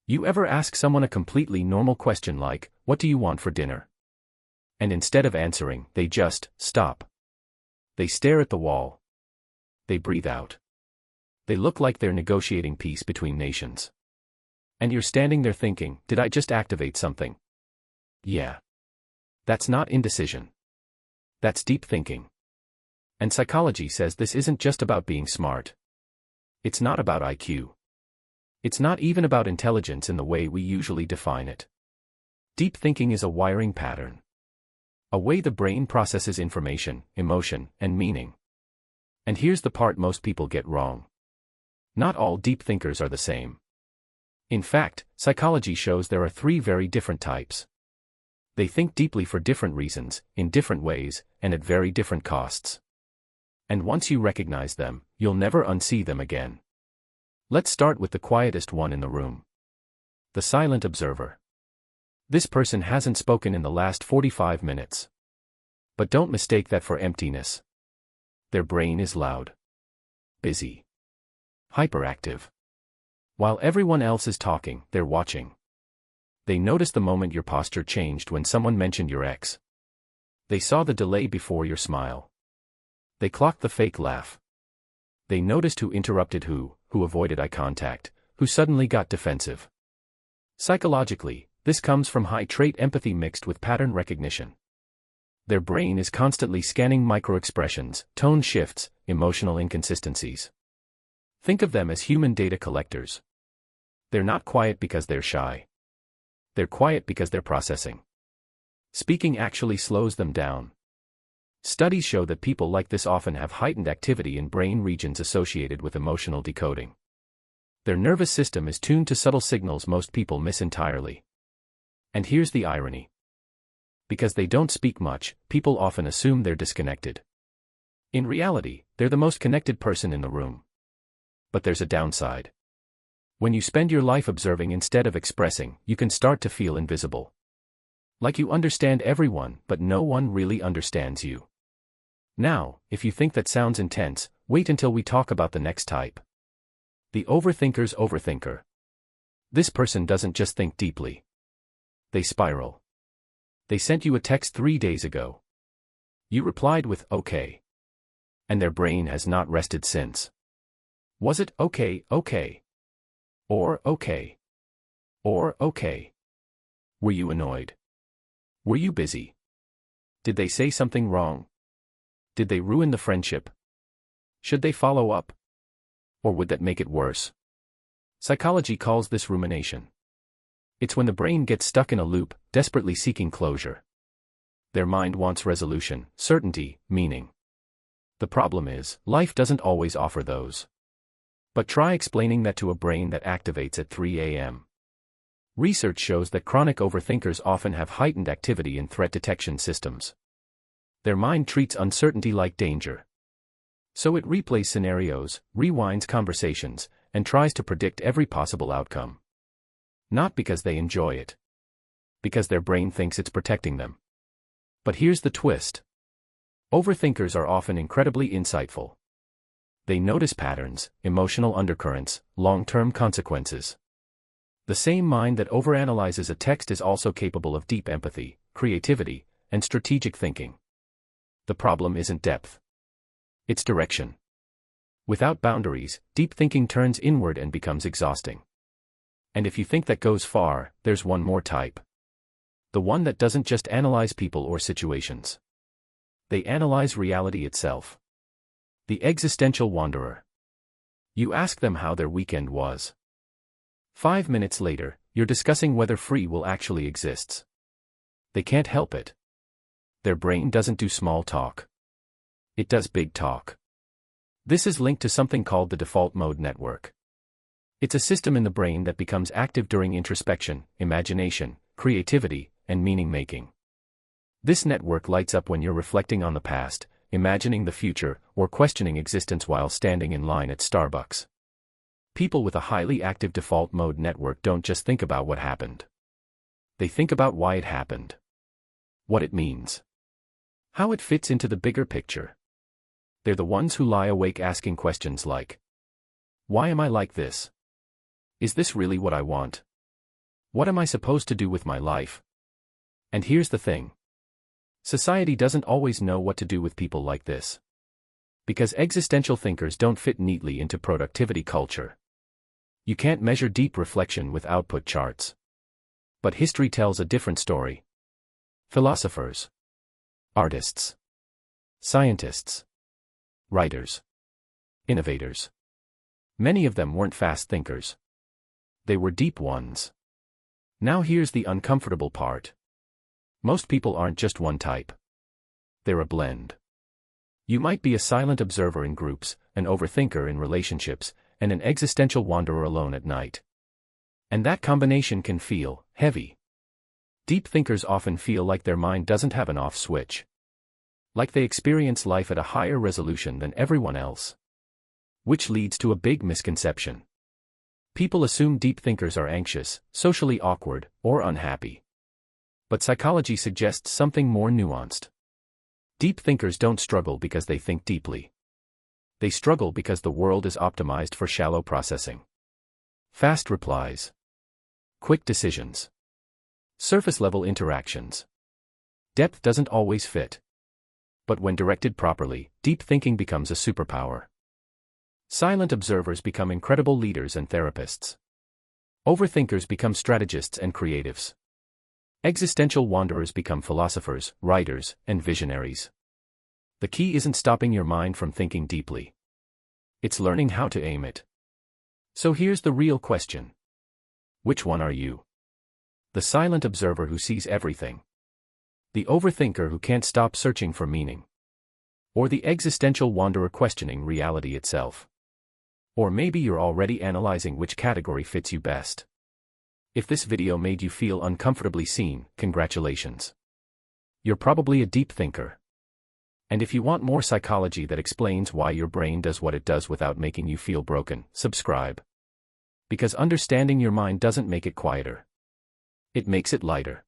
You ever ask someone a completely normal question like, "What do you want for dinner?" And instead of answering, they just stop. They stare at the wall. They breathe out. They look like they're negotiating peace between nations. And you're standing there thinking, did I just activate something? Yeah. That's not indecision. That's deep thinking. And psychology says this isn't just about being smart. It's not about IQ. It's not even about intelligence in the way we usually define it. Deep thinking is a wiring pattern. A way the brain processes information, emotion, and meaning. And here's the part most people get wrong. Not all deep thinkers are the same. In fact, psychology shows there are 3 very different types. They think deeply for different reasons, in different ways, and at very different costs. And once you recognize them, you'll never unsee them again. Let's start with the quietest one in the room. The silent observer. This person hasn't spoken in the last 45 minutes. But don't mistake that for emptiness. Their brain is loud. Busy. Hyperactive. While everyone else is talking, they're watching. They noticed the moment your posture changed when someone mentioned your ex. They saw the delay before your smile. They clocked the fake laugh. They noticed who interrupted who avoided eye contact, who suddenly got defensive. Psychologically, this comes from high-trait empathy mixed with pattern recognition. Their brain is constantly scanning micro-expressions, tone shifts, emotional inconsistencies. Think of them as human data collectors. They're not quiet because they're shy. They're quiet because they're processing. Speaking actually slows them down. Studies show that people like this often have heightened activity in brain regions associated with emotional decoding. Their nervous system is tuned to subtle signals most people miss entirely. And here's the irony. Because they don't speak much, people often assume they're disconnected. In reality, they're the most connected person in the room. But there's a downside. When you spend your life observing instead of expressing, you can start to feel invisible. Like you understand everyone, but no one really understands you. Now, if you think that sounds intense, wait until we talk about the next type. The overthinker's overthinker. This person doesn't just think deeply. They spiral. They sent you a text 3 days ago. You replied with, "Okay." And their brain has not rested since. Was it okay? Or okay? Or okay? Were you annoyed? Were you busy? Did they say something wrong? Did they ruin the friendship? Should they follow up? Or would that make it worse? Psychology calls this rumination. It's when the brain gets stuck in a loop, desperately seeking closure. Their mind wants resolution, certainty, meaning. The problem is, life doesn't always offer those. But try explaining that to a brain that activates at 3 a.m. Research shows that chronic overthinkers often have heightened activity in threat detection systems. Their mind treats uncertainty like danger. So it replays scenarios, rewinds conversations, and tries to predict every possible outcome. Not because they enjoy it. Because their brain thinks it's protecting them. But here's the twist. Overthinkers are often incredibly insightful. They notice patterns, emotional undercurrents, long-term consequences. The same mind that overanalyzes a text is also capable of deep empathy, creativity, and strategic thinking. The problem isn't depth. It's direction. Without boundaries, deep thinking turns inward and becomes exhausting. And if you think that goes far, there's one more type. The one that doesn't just analyze people or situations. They analyze reality itself. The existential wanderer. You ask them how their weekend was. 5 minutes later, you're discussing whether free will actually exists. They can't help it. Their brain doesn't do small talk. It does big talk. This is linked to something called the default mode network. It's a system in the brain that becomes active during introspection, imagination, creativity, and meaning-making. This network lights up when you're reflecting on the past, imagining the future, or questioning existence while standing in line at Starbucks. People with a highly active default mode network don't just think about what happened. They think about why it happened. What it means. How it fits into the bigger picture. They're the ones who lie awake asking questions like, why am I like this? Is this really what I want? What am I supposed to do with my life? And here's the thing. Society doesn't always know what to do with people like this. Because existential thinkers don't fit neatly into productivity culture. You can't measure deep reflection with output charts. But history tells a different story. Philosophers, artists, scientists, writers, innovators. Many of them weren't fast thinkers. They were deep ones. Now here's the uncomfortable part. Most people aren't just one type. They're a blend. You might be a silent observer in groups, an overthinker in relationships, and an existential wanderer alone at night. And that combination can feel heavy. Deep thinkers often feel like their mind doesn't have an off switch. Like they experience life at a higher resolution than everyone else. Which leads to a big misconception. People assume deep thinkers are anxious, socially awkward, or unhappy. But psychology suggests something more nuanced. Deep thinkers don't struggle because they think deeply. They struggle because the world is optimized for shallow processing. Fast replies. Quick decisions. Surface-level interactions. Depth doesn't always fit. But when directed properly, deep thinking becomes a superpower. Silent observers become incredible leaders and therapists. Overthinkers become strategists and creatives. Existential wanderers become philosophers, writers, and visionaries. The key isn't stopping your mind from thinking deeply. It's learning how to aim it. So here's the real question. Which one are you? The silent observer who sees everything. The overthinker who can't stop searching for meaning. Or the existential wanderer questioning reality itself. Or maybe you're already analyzing which category fits you best. If this video made you feel uncomfortably seen, congratulations. You're probably a deep thinker. And if you want more psychology that explains why your brain does what it does without making you feel broken, subscribe. Because understanding your mind doesn't make it quieter. It makes it lighter.